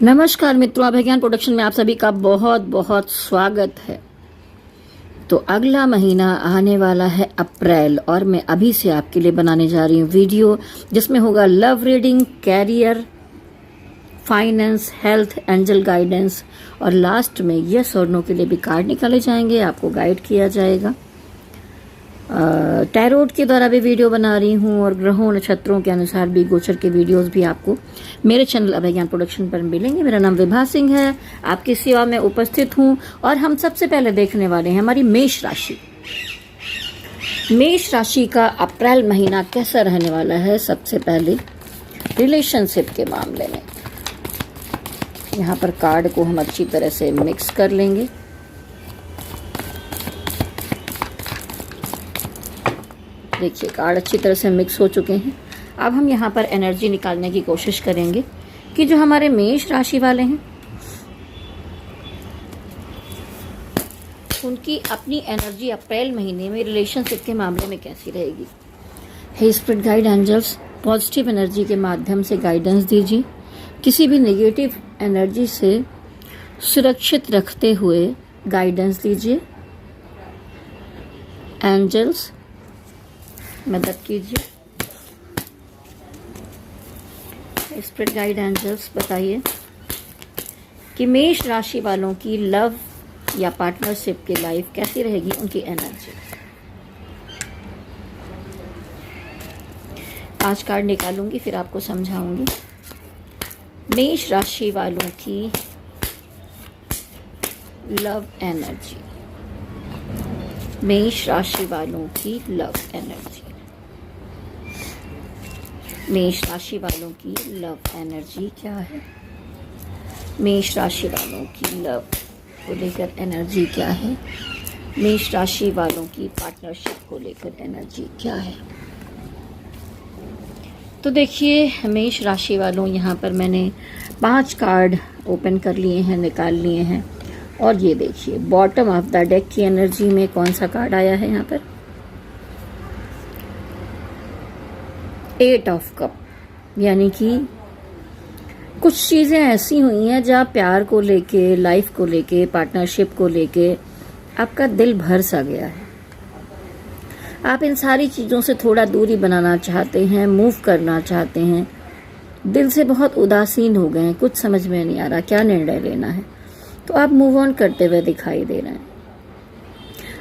नमस्कार मित्रों, अभिज्ञान प्रोडक्शन में आप सभी का बहुत बहुत स्वागत है। तो अगला महीना आने वाला है अप्रैल, और मैं अभी से आपके लिए बनाने जा रही हूँ वीडियो जिसमें होगा love reading, career, finance, health, angel guidance, और लास्ट में यस और नो के लिए भी कार्ड निकाले जाएंगे, आपको गाइड किया जाएगा। टैरोट के द्वारा भी वीडियो बना रही हूँ और ग्रहों नक्षत्रों के अनुसार भी गोचर के वीडियोस भी आपको मेरे चैनल अभिज्ञान प्रोडक्शन पर मिलेंगे। मेरा नाम विभा सिंह है, आपकी सेवा में उपस्थित हूँ। और हम सबसे पहले देखने वाले हैं हमारी मेष राशि। मेष राशि का अप्रैल महीना कैसा रहने वाला है। सबसे पहले रिलेशनशिप के मामले में यहाँ पर कार्ड को हम अच्छी तरह से मिक्स कर लेंगे। देखिए, कार्ड अच्छी तरह से मिक्स हो चुके हैं। अब हम यहाँ पर एनर्जी निकालने की कोशिश करेंगे कि जो हमारे मेष राशि वाले हैं उनकी अपनी एनर्जी अप्रैल महीने में रिलेशनशिप के मामले में कैसी रहेगी। Hey spirit guide angels, positive energy के माध्यम से गाइडेंस दीजिए। किसी भी नेगेटिव एनर्जी से सुरक्षित रखते हुए गाइडेंस दीजिए। एंजल्स मदद कीजिए। स्पिरिट गाइड एंजल्स बताइए कि मेष राशि वालों की लव या पार्टनरशिप की लाइफ कैसी रहेगी, उनकी एनर्जी। आज कार्ड निकालूंगी, फिर आपको समझाऊंगी। मेष राशि वालों की लव एनर्जी। मेष राशि वालों की लव एनर्जी। मेष राशि वालों की लव एनर्जी क्या है। मेष राशि वालों की लव को लेकर एनर्जी क्या है। मेष राशि वालों की पार्टनरशिप को लेकर एनर्जी क्या है। तो देखिए, मेष राशि वालों, यहाँ पर मैंने 5 कार्ड ओपन कर लिए हैं, निकाल लिए हैं। और ये देखिए, बॉटम ऑफ द डेक की एनर्जी में कौन सा कार्ड आया है यहाँ पर। 8 ऑफ कप, यानी कि कुछ चीज़ें ऐसी हुई हैं जहाँ प्यार को लेके, लाइफ को लेके, पार्टनरशिप को लेके आपका दिल भर सा गया है। आप इन सारी चीज़ों से थोड़ा दूरी बनाना चाहते हैं, मूव करना चाहते हैं। दिल से बहुत उदासीन हो गए हैं, कुछ समझ में नहीं आ रहा क्या निर्णय लेना है। तो आप मूव ऑन करते हुए दिखाई दे रहे हैं।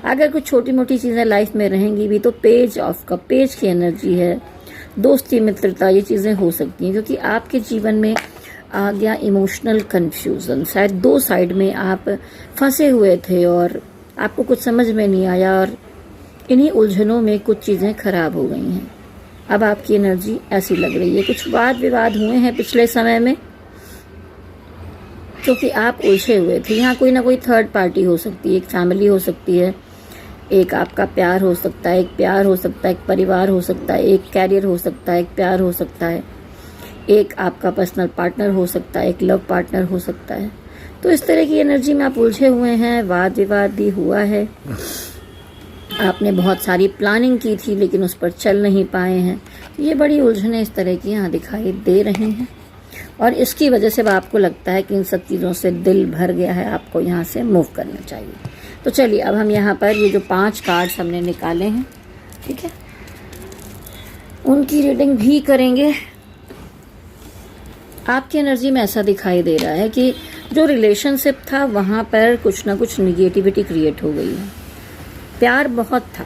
अगर कुछ छोटी मोटी चीज़ें लाइफ में रहेंगी भी तो पेज ऑफ कप, पेज की एनर्जी है। दोस्ती, मित्रता, ये चीज़ें हो सकती हैं क्योंकि आपके जीवन में आ गया इमोशनल कंफ्यूजन। शायद 2 साइड में आप फंसे हुए थे और आपको कुछ समझ में नहीं आया, और इन्हीं उलझनों में कुछ चीज़ें खराब हो गई हैं। अब आपकी एनर्जी ऐसी लग रही है। कुछ वाद विवाद हुए हैं पिछले समय में क्योंकि आप उलझे हुए थे। यहाँ कोई ना कोई थर्ड पार्टी हो सकती है, एक फैमिली हो सकती है, एक आपका प्यार हो सकता है, एक प्यार हो सकता है, एक परिवार हो सकता है, एक कैरियर हो सकता है, एक प्यार हो सकता है, एक आपका पर्सनल पार्टनर हो सकता है, एक लव पार्टनर हो सकता है। तो इस तरह की एनर्जी में आप उलझे हुए हैं। वाद विवाद भी हुआ है। आपने बहुत सारी प्लानिंग की थी लेकिन उस पर चल नहीं पाए हैं। ये बड़ी उलझनें इस तरह की यहाँ दिखाई दे रही हैं, और इसकी वजह से आपको लगता है कि इन सब चीज़ों से दिल भर गया है, आपको यहाँ से मूव करना चाहिए। तो चलिए, अब हम यहाँ पर ये जो 5 कार्ड्स हमने निकाले हैं, ठीक है, उनकी रीडिंग भी करेंगे। आपकी एनर्जी में ऐसा दिखाई दे रहा है कि जो रिलेशनशिप था वहाँ पर कुछ ना कुछ निगेटिविटी क्रिएट हो गई है। प्यार बहुत था,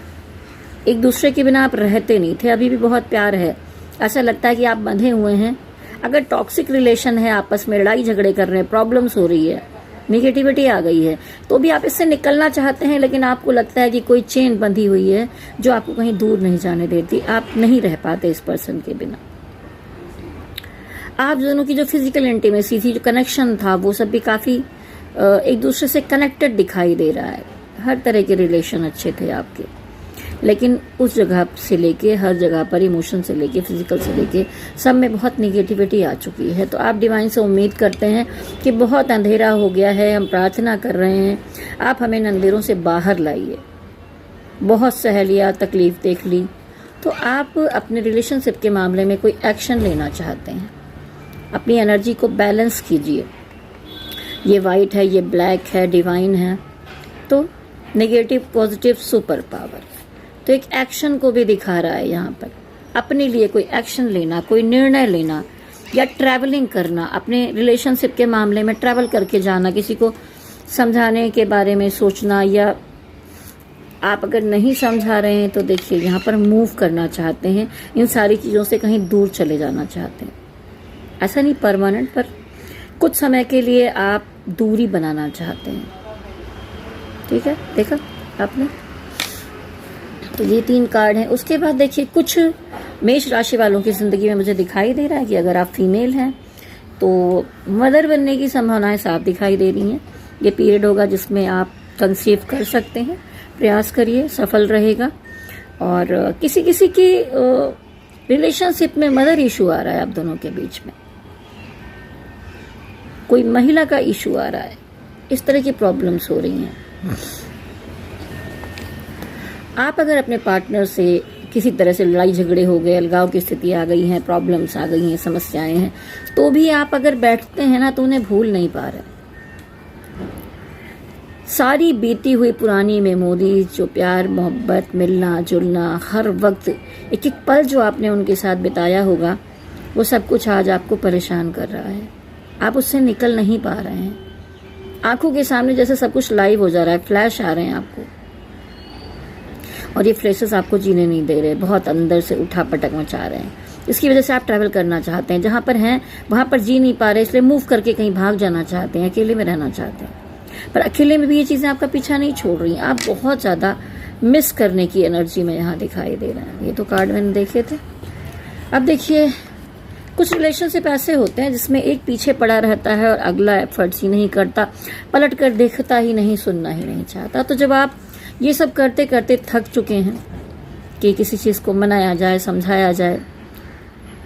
एक दूसरे के बिना आप रहते नहीं थे। अभी भी बहुत प्यार है, ऐसा लगता है कि आप बंधे हुए हैं। अगर टॉक्सिक रिलेशन है, आपस में लड़ाई झगड़े कर रहे हैं, प्रॉब्लम्स हो रही है, निगेटिविटी आ गई है, तो भी आप इससे निकलना चाहते हैं, लेकिन आपको लगता है कि कोई चेन बंधी हुई है जो आपको कहीं दूर नहीं जाने देती। आप नहीं रह पाते इस पर्सन के बिना। आप दोनों की जो फिजिकल इंटीमेसी थी, जो कनेक्शन था, वो सब भी काफ़ी एक दूसरे से कनेक्टेड दिखाई दे रहा है। हर तरह के रिलेशन अच्छे थे आपके, लेकिन उस जगह से लेके हर जगह पर, इमोशन से लेके, फिजिकल से लेके, सब में बहुत निगेटिविटी आ चुकी है। तो आप डिवाइन से उम्मीद करते हैं कि बहुत अंधेरा हो गया है, हम प्रार्थना कर रहे हैं, आप हमें इन अंधेरों से बाहर लाइए। बहुत सह लिया, तकलीफ देख ली, तो आप अपने रिलेशनशिप के मामले में कोई एक्शन लेना चाहते हैं। अपनी एनर्जी को बैलेंस कीजिए। ये वाइट है, ये ब्लैक है, डिवाइन है, तो नेगेटिव पॉजिटिव सुपर पावर। तो एक एक्शन को भी दिखा रहा है यहाँ पर, अपने लिए कोई एक्शन लेना, कोई निर्णय लेना, या ट्रैवलिंग करना, अपने रिलेशनशिप के मामले में ट्रैवल करके जाना, किसी को समझाने के बारे में सोचना, या आप अगर नहीं समझा रहे हैं तो देखिए यहाँ पर मूव करना चाहते हैं, इन सारी चीज़ों से कहीं दूर चले जाना चाहते हैं। ऐसा नहीं परमानेंट, पर कुछ समय के लिए आप दूरी बनाना चाहते हैं। ठीक है, देखा आपने। तो ये 3 कार्ड हैं। उसके बाद देखिए कुछ मेष राशि वालों की ज़िंदगी में मुझे दिखाई दे रहा है कि अगर आप फीमेल हैं तो मदर बनने की संभावनाएं साफ दिखाई दे रही हैं। ये पीरियड होगा जिसमें आप कंसीव कर सकते हैं, प्रयास करिए, सफल रहेगा। और किसी किसी की रिलेशनशिप में मदर इशू आ रहा है, आप दोनों के बीच में कोई महिला का इशू आ रहा है, इस तरह की प्रॉब्लम्स हो रही हैं। आप अगर अपने पार्टनर से किसी तरह से लड़ाई झगड़े हो गए, अलगाव की स्थिति आ गई है, प्रॉब्लम्स आ गई हैं, समस्याएं हैं, तो भी आप अगर बैठते हैं ना तो उन्हें भूल नहीं पा रहे। सारी बीती हुई पुरानी मेमोरी, जो प्यार मोहब्बत, मिलना जुलना, हर वक्त एक एक पल जो आपने उनके साथ बिताया होगा, वो सब कुछ आज आपको परेशान कर रहा है। आप उससे निकल नहीं पा रहे हैं। आंखों के सामने जैसे सब कुछ लाइव हो जा रहा है, फ्लैश आ रहे हैं आपको, और ये फ्लैशेस आपको जीने नहीं दे रहे, बहुत अंदर से उठा पटक मचा रहे हैं। इसकी वजह से आप ट्रैवल करना चाहते हैं, जहां पर हैं वहां पर जी नहीं पा रहे, इसलिए मूव करके कहीं भाग जाना चाहते हैं, अकेले में रहना चाहते हैं। पर अकेले में भी ये चीजें आपका पीछा नहीं छोड़ रही, आप बहुत ज्यादा मिस करने की एनर्जी में यहाँ दिखाई दे रहे हैं। ये तो कार्ड मैंने देखे थे। अब देखिए कुछ रिलेशनशिप ऐसे होते हैं जिसमें एक पीछे पड़ा रहता है और अगला एफर्ट्स ही नहीं करता, पलट कर देखता ही नहीं, सुनना ही नहीं चाहता। तो जब आप ये सब करते करते थक चुके हैं कि किसी चीज़ को मनाया जाए, समझाया जाए,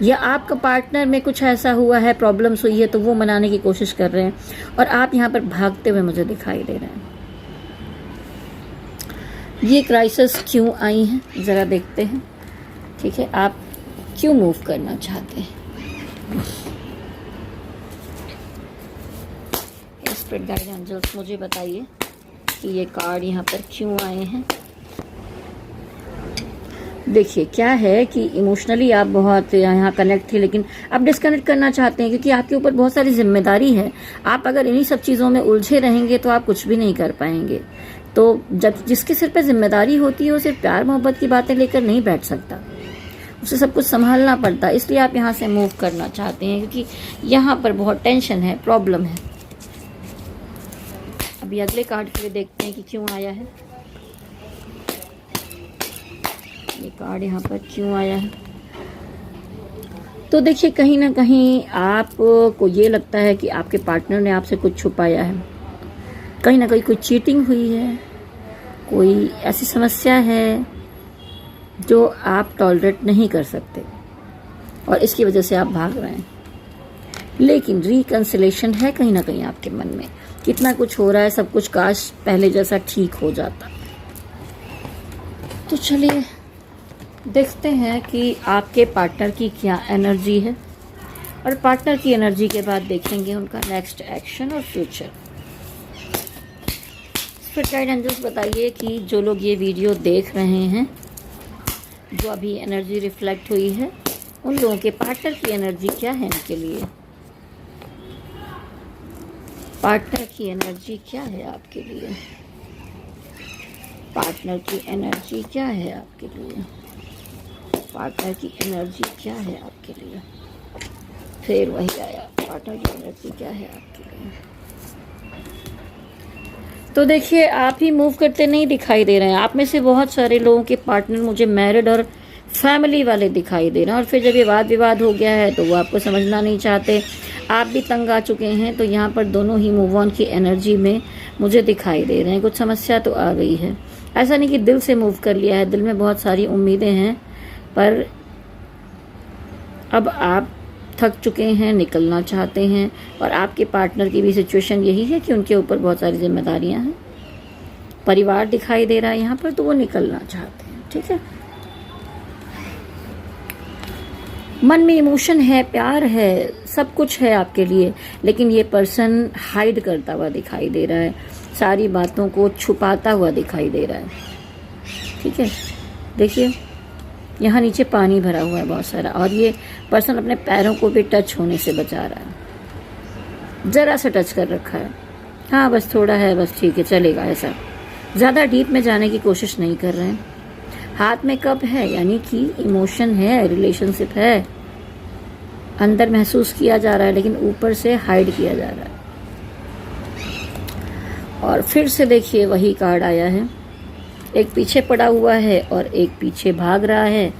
या आपका पार्टनर में कुछ ऐसा हुआ है, प्रॉब्लम्स हुई है, तो वो मनाने की कोशिश कर रहे हैं और आप यहाँ पर भागते हुए मुझे दिखाई दे रहे हैं। ये क्राइसिस क्यों आई हैं ज़रा देखते हैं। ठीक है, आप क्यों मूव करना चाहते हैं। स्पिरिट गाइड एंजल्स मुझे बताइए कि ये कार्ड यहाँ पर क्यों आए हैं। देखिए क्या है कि इमोशनली आप बहुत यहाँ कनेक्ट थे, लेकिन आप डिस्कनेक्ट करना चाहते हैं क्योंकि आपके ऊपर बहुत सारी जिम्मेदारी है। आप अगर इन्हीं सब चीज़ों में उलझे रहेंगे तो आप कुछ भी नहीं कर पाएंगे। तो जब जिसके सिर पर जिम्मेदारी होती है वो सिर्फ प्यार मोहब्बत की बातें लेकर नहीं बैठ सकता, उसे सब कुछ संभालना पड़ता है। इसलिए आप यहाँ से मूव करना चाहते हैं क्योंकि यहाँ पर बहुत टेंशन है, प्रॉब्लम है। अभी अगले कार्ड के लिए देखते हैं कि क्यों आया है ये कार्ड, यहाँ पर क्यों आया है। तो देखिए कहीं ना कहीं आपको ये लगता है कि आपके पार्टनर ने आपसे कुछ छुपाया है, कहीं ना कहीं कोई चीटिंग हुई है, कोई ऐसी समस्या है जो आप टॉलरेट नहीं कर सकते और इसकी वजह से आप भाग रहे हैं। लेकिन रिकंसिलेशन है कहीं ना कहीं आपके मन में, कितना कुछ हो रहा है, सब कुछ काश पहले जैसा ठीक हो जाता। तो चलिए देखते हैं कि आपके पार्टनर की क्या एनर्जी है और पार्टनर की एनर्जी के बाद देखेंगे उनका नेक्स्ट एक्शन और फ्यूचर। स्पिरिट गाइड एंजल्स बताइए कि जो लोग ये वीडियो देख रहे हैं, जो अभी एनर्जी रिफ्लेक्ट हुई है, उन लोगों के पार्टनर की एनर्जी क्या है इनके लिए। पार्टनर की एनर्जी क्या है आपके लिए। पार्टनर की एनर्जी क्या है आपके लिए। पार्टनर की एनर्जी क्या है आपके लिए। फिर वही आया, पार्टनर की एनर्जी क्या है आपके लिए। तो देखिए आप ही मूव करते नहीं दिखाई दे रहे हैं। आप में से बहुत सारे लोगों के पार्टनर मुझे मैरिड और फैमिली वाले दिखाई दे रहे हैं, और फिर जब ये वाद विवाद हो गया है तो वो आपको समझना नहीं चाहते, आप भी तंग आ चुके हैं। तो यहाँ पर दोनों ही मूव ऑन की एनर्जी में मुझे दिखाई दे रहे हैं। कुछ समस्या तो आ गई है, ऐसा नहीं कि दिल से मूव कर लिया है, दिल में बहुत सारी उम्मीदें हैं, पर अब आप थक चुके हैं, निकलना चाहते हैं। और आपके पार्टनर की भी सिचुएशन यही है कि उनके ऊपर बहुत सारी जिम्मेदारियां हैं, परिवार दिखाई दे रहा है यहाँ पर, तो वो निकलना चाहते हैं। ठीक है, मन में इमोशन है, प्यार है, सब कुछ है आपके लिए, लेकिन ये पर्सन हाइड करता हुआ दिखाई दे रहा है, सारी बातों को छुपाता हुआ दिखाई दे रहा है। ठीक है, देखिए यहाँ नीचे पानी भरा हुआ है बहुत सारा, और ये पर्सन अपने पैरों को भी टच होने से बचा रहा है, जरा सा टच कर रखा है, हाँ बस थोड़ा है, बस ठीक है चलेगा, ऐसा ज़्यादा डीप में जाने की कोशिश नहीं कर रहे हैं। हाथ में कप है, यानी कि इमोशन है, रिलेशनशिप है, अंदर महसूस किया जा रहा है, लेकिन ऊपर से हाइड किया जा रहा है। और फिर से देखिए वही कार्ड आया है, एक पीछे पड़ा हुआ है और एक पीछे भाग रहा है,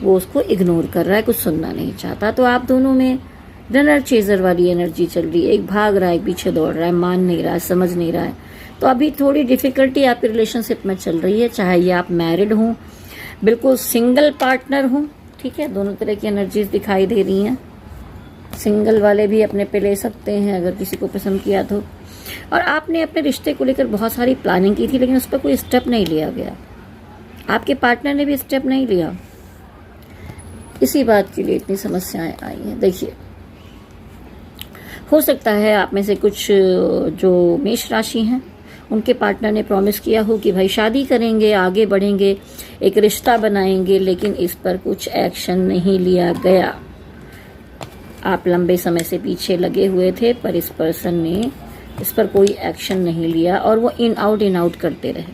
वो उसको इग्नोर कर रहा है, कुछ सुनना नहीं चाहता। तो आप दोनों में रनर चेजर वाली एनर्जी चल रही है, एक भाग रहा है, एक पीछे दौड़ रहा है, मान नहीं रहा है, समझ नहीं रहा है। तो अभी थोड़ी डिफिकल्टी आपकी रिलेशनशिप में चल रही है, चाहे ये आप मैरिड हों, बिल्कुल सिंगल पार्टनर हों। ठीक है, दोनों तरह की एनर्जीज दिखाई दे रही हैं। सिंगल वाले भी अपने पे ले सकते हैं अगर किसी को पसंद किया तो। और आपने अपने रिश्ते को लेकर बहुत सारी प्लानिंग की थी, लेकिन उस पर कोई स्टेप नहीं लिया गया, आपके पार्टनर ने भी स्टेप नहीं लिया, इसी बात के लिए इतनी समस्याएं आई हैं। देखिए, हो सकता है आप में से कुछ जो मेष राशि हैं, उनके पार्टनर ने प्रॉमिस किया हो कि भाई शादी करेंगे, आगे बढ़ेंगे, एक रिश्ता बनाएंगे, लेकिन इस पर कुछ एक्शन नहीं लिया गया। आप लंबे समय से पीछे लगे हुए थे, पर इस पर्सन ने इस पर कोई एक्शन नहीं लिया और वो इन आउट करते रहे।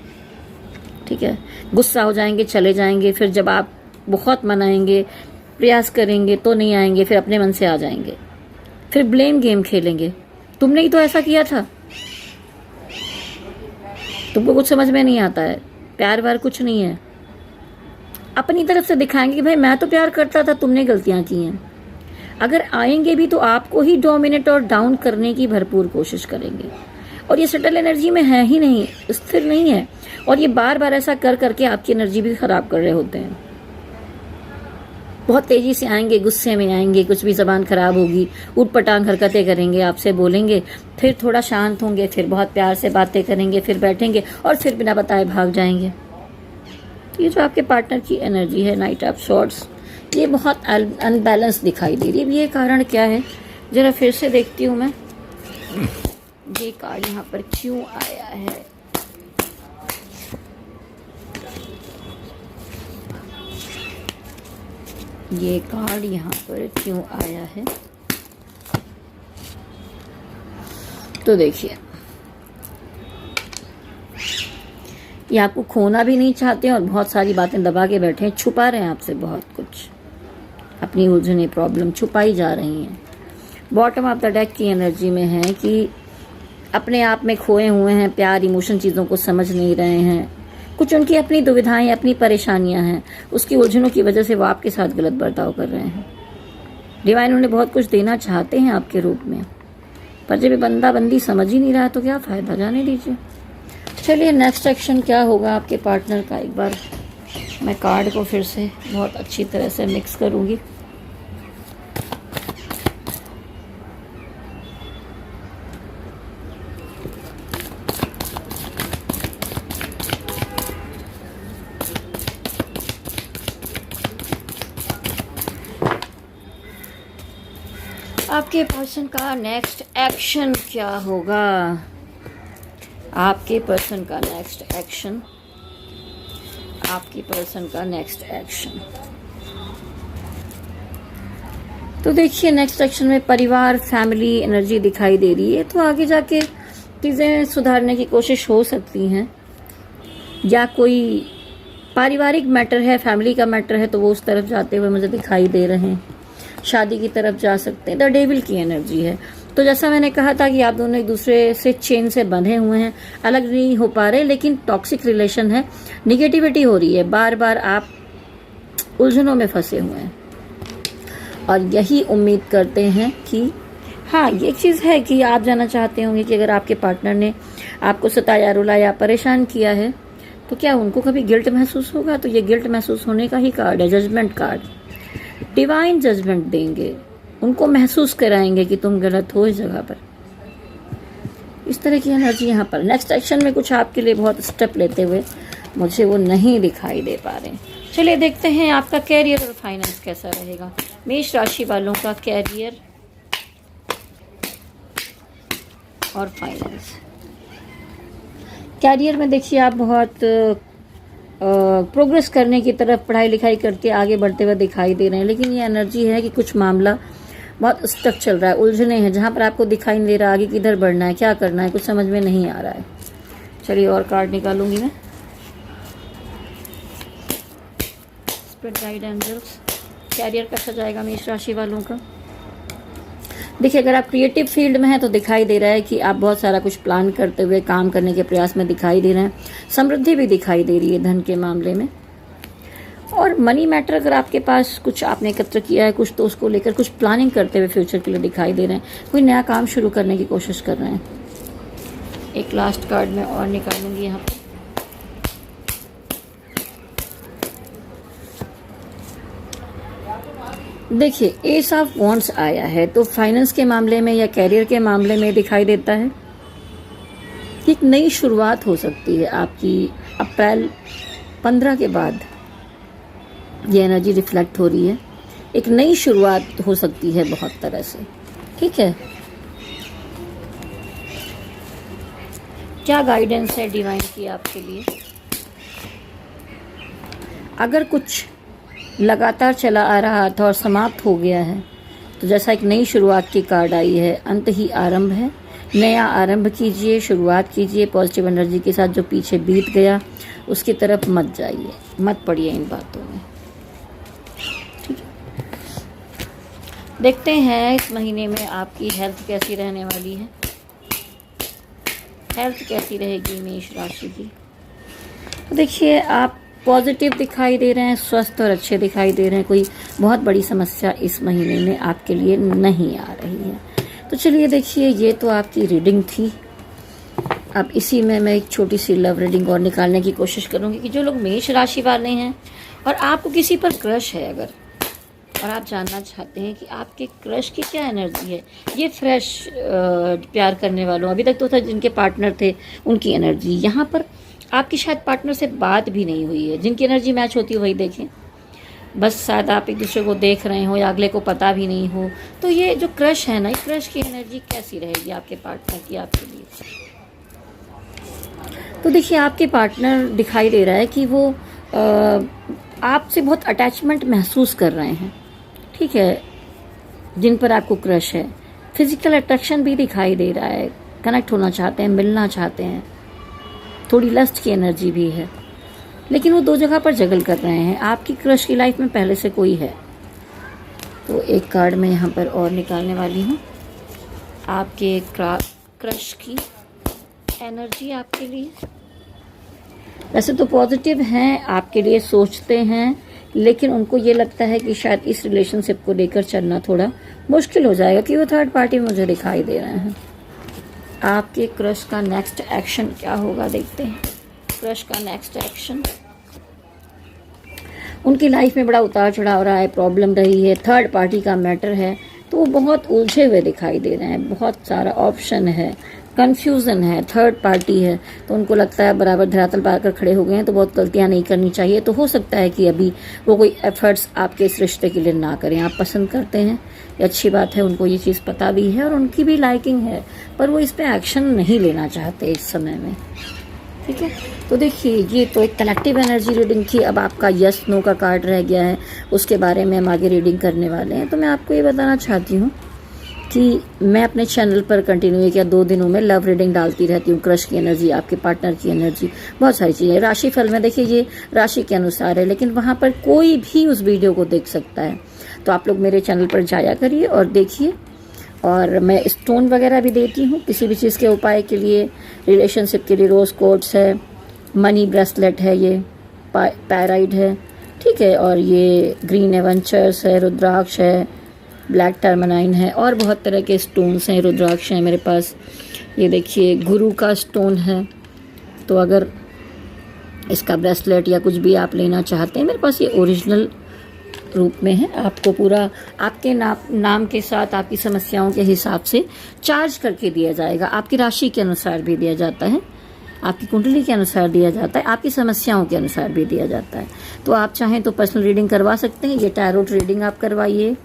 ठीक है, गुस्सा हो जाएंगे, चले जाएंगे, फिर जब आप बहुत मनाएंगे, प्रयास करेंगे तो नहीं आएंगे, फिर अपने मन से आ जाएंगे, फिर ब्लेम गेम खेलेंगे, तुमने ही तो ऐसा किया था। तुमको कुछ समझ में नहीं आता है, प्यार व्यार कुछ नहीं है। अपनी तरफ से दिखाएंगे कि भाई मैं तो प्यार करता था, तुमने गलतियां की हैं। अगर आएंगे भी तो आपको ही डोमिनेट और डाउन करने की भरपूर कोशिश करेंगे, और ये सटल एनर्जी में है ही नहीं, स्थिर नहीं है, और ये बार बार ऐसा कर करके आपकी एनर्जी भी खराब कर रहे होते हैं। बहुत तेजी से आएंगे, गुस्से में आएंगे, कुछ भी जबान खराब होगी, ऊटपटांग हरकतें करेंगे, आपसे बोलेंगे, फिर थोड़ा शांत होंगे, फिर बहुत प्यार से बातें करेंगे, फिर बैठेंगे और फिर बिना बताए भाग जाएंगे। ये जो आपके पार्टनर की एनर्जी है, नाइट ऑफ सॉर्ड्स, ये बहुत अनबैलेंस दिखाई दे रही है। ये कारण क्या है, जरा फिर से देखती हूँ मैं, ये कार्ड यहाँ पर क्यों आया है। ये कार्ड यहाँ पर क्यों आया है, तो देखिए, ये आपको खोना भी नहीं चाहते हैं और बहुत सारी बातें दबा के बैठे हैं, छुपा रहे हैं आपसे बहुत कुछ, अपनी उलझने प्रॉब्लम छुपाई जा रही हैं। बॉटम ऑफ द डेक की एनर्जी में है कि अपने आप में खोए हुए हैं, प्यार इमोशन चीज़ों को समझ नहीं रहे हैं, कुछ उनकी अपनी दुविधाएं, अपनी परेशानियां हैं, उसकी उलझनों की वजह से वो आपके साथ गलत बर्ताव कर रहे हैं। डिवाइन उन्हें बहुत कुछ देना चाहते हैं आपके रूप में, पर जब ये बंदा बंदी समझ ही नहीं रहा तो क्या फ़ायदा, जाने दीजिए। चलिए, नेक्स्ट एक्शन क्या होगा आपके पार्टनर का, एक बार मैं कार्ड को फिर से बहुत अच्छी तरह से मिक्स करूँगी। आपके पर्सन का नेक्स्ट एक्शन क्या होगा, आपके पर्सन का नेक्स्ट एक्शन, आपकी पर्सन का नेक्स्ट एक्शन। तो देखिए, नेक्स्ट एक्शन में परिवार, फैमिली एनर्जी दिखाई दे रही है, तो आगे जाके चीज़ें सुधारने की कोशिश हो सकती हैं, या कोई पारिवारिक मैटर है, फैमिली का मैटर है, तो वो उस तरफ जाते हुए मुझे दिखाई दे रहे हैं, शादी की तरफ जा सकते हैं। द डेविल की एनर्जी है। तो जैसा मैंने कहा था कि आप दोनों एक दूसरे से चेन से बंधे हुए हैं, अलग नहीं हो पा रहे, लेकिन टॉक्सिक रिलेशन है, निगेटिविटी हो रही है, बार बार आप उलझनों में फंसे हुए हैं, और यही उम्मीद करते हैं कि हाँ, ये चीज़ है कि आप जाना चाहते होंगे कि अगर आपके पार्टनर ने आपको सताया, रुलाया, परेशान किया है, तो क्या उनको कभी गिल्ट महसूस होगा। तो ये गिल्ट महसूस होने का ही कार्ड है, जजमेंट कार्ड। डिवाइन जजमेंट देंगे, उनको महसूस कराएंगे कि तुम गलत हो इस जगह पर। इस तरह की एनर्जी यहाँ पर नेक्स्ट एक्शन में कुछ आपके लिए बहुत स्टेप लेते हुए मुझे वो नहीं दिखाई दे पा रहे। चलिए देखते हैं आपका कैरियर और फाइनेंस कैसा रहेगा। मेष राशि वालों का कैरियर और फाइनेंस। कैरियर में देखिए आप बहुत प्रोग्रेस करने की तरफ पढ़ाई लिखाई करके आगे बढ़ते हुए दिखाई दे रहे हैं, लेकिन ये एनर्जी है कि कुछ मामला बहुत स्टक चल रहा है, उलझने हैं, जहाँ पर आपको दिखाई नहीं दे रहा आगे किधर बढ़ना है, क्या करना है, कुछ समझ में नहीं आ रहा है। चलिए और कार्ड निकालूंगी मैं। स्पिरिट गाइड एंजल्स, कैरियर कैसा जाएगा मेष राशि वालों का। देखिए अगर आप क्रिएटिव फील्ड में हैं तो दिखाई दे रहा है कि आप बहुत सारा कुछ प्लान करते हुए काम करने के प्रयास में दिखाई दे रहे हैं। समृद्धि भी दिखाई दे रही है धन के मामले में। और मनी मैटर अगर आपके पास कुछ आपने एकत्र किया है कुछ, तो उसको लेकर कुछ प्लानिंग करते हुए फ्यूचर के लिए दिखाई दे रहे हैं। कोई नया काम शुरू करने की कोशिश कर रहे हैं। एक लास्ट कार्ड में और निकालूंगी यहाँ पर। देखिए एस ऑफ वॉन्ड्स आया है, तो फाइनेंस के मामले में या कैरियर के मामले में दिखाई देता है कि एक नई शुरुआत हो सकती है आपकी। अप्रैल 15 के बाद ये एनर्जी रिफ्लेक्ट हो रही है। एक नई शुरुआत हो सकती है बहुत तरह से। ठीक है, क्या गाइडेंस है डिवाइन की आपके लिए। अगर कुछ लगातार चला आ रहा था और समाप्त हो गया है, तो जैसा एक नई शुरुआत की कार्ड आई है, अंत ही आरंभ है। नया आरंभ कीजिए, शुरुआत कीजिए पॉजिटिव एनर्जी के साथ। जो पीछे बीत गया उसकी तरफ मत जाइए, मत पड़िए इन बातों में। ठीक है, देखते हैं इस महीने में आपकी हेल्थ कैसी रहने वाली है। हेल्थ कैसी रहेगी मेष राशि की। तो देखिए आप पॉजिटिव दिखाई दे रहे हैं, स्वस्थ और अच्छे दिखाई दे रहे हैं। कोई बहुत बड़ी समस्या इस महीने में आपके लिए नहीं आ रही है। तो चलिए देखिए, ये तो आपकी रीडिंग थी। अब इसी में मैं एक छोटी सी लव रीडिंग और निकालने की कोशिश करूंगी कि जो लोग मेष राशि वाले हैं और आपको किसी पर क्रश है अगर, और आप जानना चाहते हैं कि आपके क्रश की क्या एनर्जी है। ये फ्रेश प्यार करने वालों, अभी तक तो था जिनके पार्टनर थे उनकी एनर्जी। यहाँ पर आपकी शायद पार्टनर से बात भी नहीं हुई है। जिनकी एनर्जी मैच होती है वही देखें, बस शायद आप एक दूसरे को देख रहे हो या अगले को पता भी नहीं हो। तो ये जो क्रश है ना, ये क्रश की एनर्जी कैसी रहेगी आपके पार्टनर की आपके लिए। तो देखिए आपके पार्टनर दिखाई दे रहा है कि वो आपसे बहुत अटैचमेंट महसूस कर रहे हैं। ठीक है, जिन पर आपको क्रश है। फिजिकल अट्रैक्शन भी दिखाई दे रहा है, कनेक्ट होना चाहते हैं, मिलना चाहते हैं। थोड़ी लस्ट की एनर्जी भी है, लेकिन वो दो जगह पर जगल कर रहे हैं। आपकी क्रश की लाइफ में पहले से कोई है। तो एक कार्ड मैं यहाँ पर और निकालने वाली हूँ। आपके क्रश की एनर्जी आपके लिए वैसे तो पॉजिटिव हैं, आपके लिए सोचते हैं, लेकिन उनको ये लगता है कि शायद इस रिलेशनशिप को लेकर चलना थोड़ा मुश्किल हो जाएगा, कि वो थर्ड पार्टी मुझे दिखाई दे रहे हैं। आपके क्रश का नेक्स्ट एक्शन क्या होगा देखते हैं। क्रश का नेक्स्ट एक्शन, उनकी लाइफ में बड़ा उतार चढ़ाव रहा है, प्रॉब्लम रही है, थर्ड पार्टी का मैटर है, तो वो बहुत उलझे हुए दिखाई दे रहे हैं। बहुत सारा ऑप्शन है, कंफ्यूजन है, थर्ड पार्टी है, तो उनको लगता है बराबर धरातल पाकर खड़े हो गए हैं, तो बहुत गलतियां नहीं करनी चाहिए। तो हो सकता है कि अभी वो कोई एफर्ट्स आपके इस रिश्ते के लिए ना करें। आप पसंद करते हैं, ये अच्छी बात है, उनको ये चीज़ पता भी है और उनकी भी लाइकिंग है, पर वो इस पर एक्शन नहीं लेना चाहते इस समय में। ठीक है, तो देखिए ये तो एक कलेक्टिव एनर्जी रीडिंग थी। अब आपका यस नो का कार्ड रह गया है, उसके बारे में हम आगे रीडिंग करने वाले हैं। तो मैं आपको ये बताना चाहती हूँ कि मैं अपने चैनल पर कंटिन्यू 1 या 2 दिनों में लव रीडिंग डालती रहती हूँ। क्रश की एनर्जी, आपके पार्टनर की एनर्जी, बहुत सारी चीज़ें। राशिफल में देखिए ये राशि के अनुसार है, लेकिन वहाँ पर कोई भी उस वीडियो को देख सकता है। तो आप लोग मेरे चैनल पर जाया करिए और देखिए। और मैं स्टोन वगैरह भी देती हूँ किसी भी चीज़ के उपाय के लिए। रिलेशनशिप के लिए रोज़ कोट्स है, मनी ब्रेसलेट है, ये पैराइड है, ठीक है, और ये ग्रीन एवेंचर्स है, रुद्राक्ष है, ब्लैक टर्मनाइन है, और बहुत तरह के स्टोन्स हैं, रुद्राक्ष हैं मेरे पास। ये देखिए गुरु का स्टोन है। तो अगर इसका ब्रेसलेट या कुछ भी आप लेना चाहते हैं, मेरे पास ये ओरिजिनल रूप में है। आपको पूरा आपके नाम के साथ आपकी समस्याओं के हिसाब से चार्ज करके दिया जाएगा। आपकी राशि के अनुसार भी दिया जाता है। आपकी कुंडली के अनुसार दिया जाता है, आपकी समस्याओं के अनुसार भी दिया जाता है। तो आप चाहें तो पर्सनल रीडिंग करवा सकते हैं, ये टैरोट रीडिंग आप करवाइए,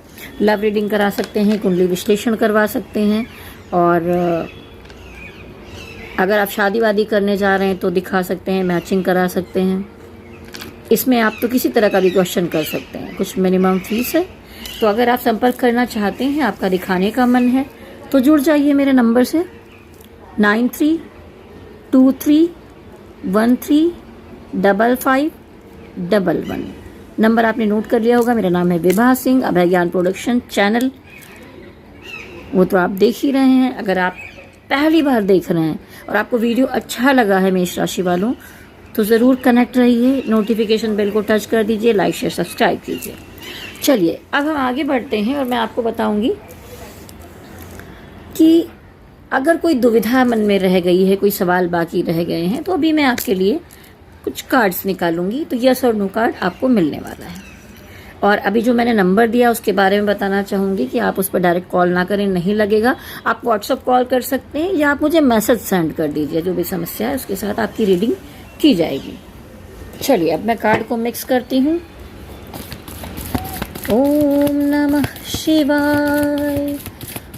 लव रीडिंग करा सकते हैं, कुंडली विश्लेषण करवा सकते हैं, और अगर आप शादी वादी करने जा रहे हैं तो दिखा सकते हैं, मैचिंग करा सकते हैं। इसमें आप तो किसी तरह का भी क्वेश्चन कर सकते हैं, कुछ मिनिमम फीस है। तो अगर आप संपर्क करना चाहते हैं, आपका दिखाने का मन है, तो जुड़ जाइए मेरे नंबर से 9323135511। नंबर आपने नोट कर लिया होगा। मेरा नाम है विभा सिंह, अभय ज्ञान प्रोडक्शन चैनल वो तो आप देख ही रहे हैं। अगर आप पहली बार देख रहे हैं और आपको वीडियो अच्छा लगा है मेष राशि वालों, तो ज़रूर कनेक्ट रहिए, नोटिफिकेशन बेल को टच कर दीजिए, लाइक शेयर सब्सक्राइब कीजिए। चलिए अब हम आगे बढ़ते हैं और मैं आपको बताऊंगी कि अगर कोई दुविधा मन में रह गई है, कोई सवाल बाकी रह गए हैं, तो अभी मैं आपके लिए कुछ कार्ड्स निकालूंगी, तो यस और नो कार्ड आपको मिलने वाला है। और अभी जो मैंने नंबर दिया उसके बारे में बताना चाहूँगी कि आप उस पर डायरेक्ट कॉल ना करें, नहीं लगेगा। आप व्हाट्सअप कॉल कर सकते हैं या आप मुझे मैसेज सेंड कर दीजिए, जो भी समस्या है उसके साथ आपकी रीडिंग की जाएगी। चलिए अब मैं कार्ड को मिक्स करती हूँ। ओम नमः शिवाय,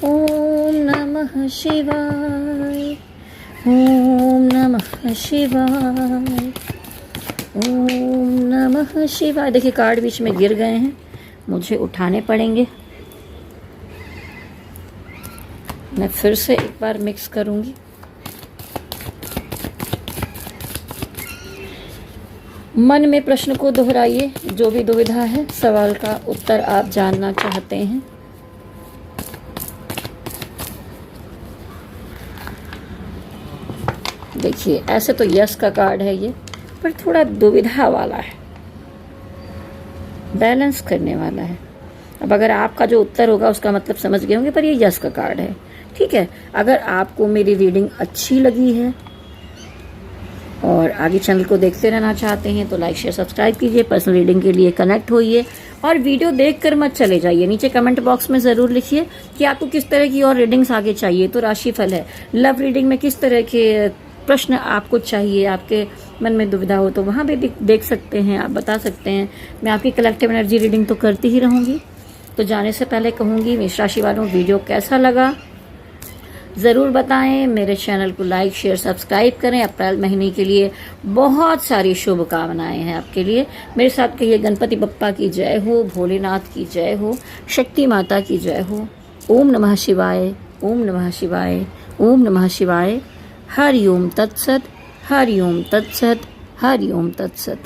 ओम नमः शिवाय, ओम नमः शिवाय, ओम नमः शिवाय। देखिए कार्ड बीच में गिर गए हैं, मुझे उठाने पड़ेंगे। मैं फिर से एक बार मिक्स करूंगी। मन में प्रश्न को दोहराइए, जो भी दुविधा है, सवाल का उत्तर आप जानना चाहते हैं। देखिए ऐसे तो यस का कार्ड है ये, पर थोड़ा दुविधा वाला है, बैलेंस करने वाला है। अब अगर आपका जो उत्तर होगा उसका मतलब समझ गए होंगे, पर ये यस का कार्ड है। ठीक है, अगर आपको मेरी रीडिंग अच्छी लगी है और आगे चैनल को देखते रहना चाहते हैं तो लाइक शेयर सब्सक्राइब कीजिए, पर्सनल रीडिंग के लिए कनेक्ट होइए, और वीडियो देखकर मत चले जाइए। नीचे कमेंट बॉक्स में ज़रूर लिखिए कि आपको किस तरह की और रीडिंग्स आगे चाहिए। तो राशिफल है, लव रीडिंग में किस तरह के प्रश्न आपको चाहिए, आपके मन में दुविधा हो तो वहाँ भी देख सकते हैं, आप बता सकते हैं। मैं आपकी कलेक्टिव एनर्जी रीडिंग तो करती ही रहूँगी। तो जाने से पहले कहूँगी, मेष राशि वालों वीडियो कैसा लगा ज़रूर बताएं। मेरे चैनल को लाइक शेयर सब्सक्राइब करें। अप्रैल महीने के लिए बहुत सारी शुभकामनाएं हैं आपके लिए। मेरे साथ कहिए गणपति बप्पा की जय हो, भोलेनाथ की जय हो, शक्ति माता की जय हो। ओम नमः शिवाय, ओम नमः शिवाय, ओम नमः शिवाय। हरि ओम तत्सत, हरि ओम तत्सत, हरि ओम तत्सत।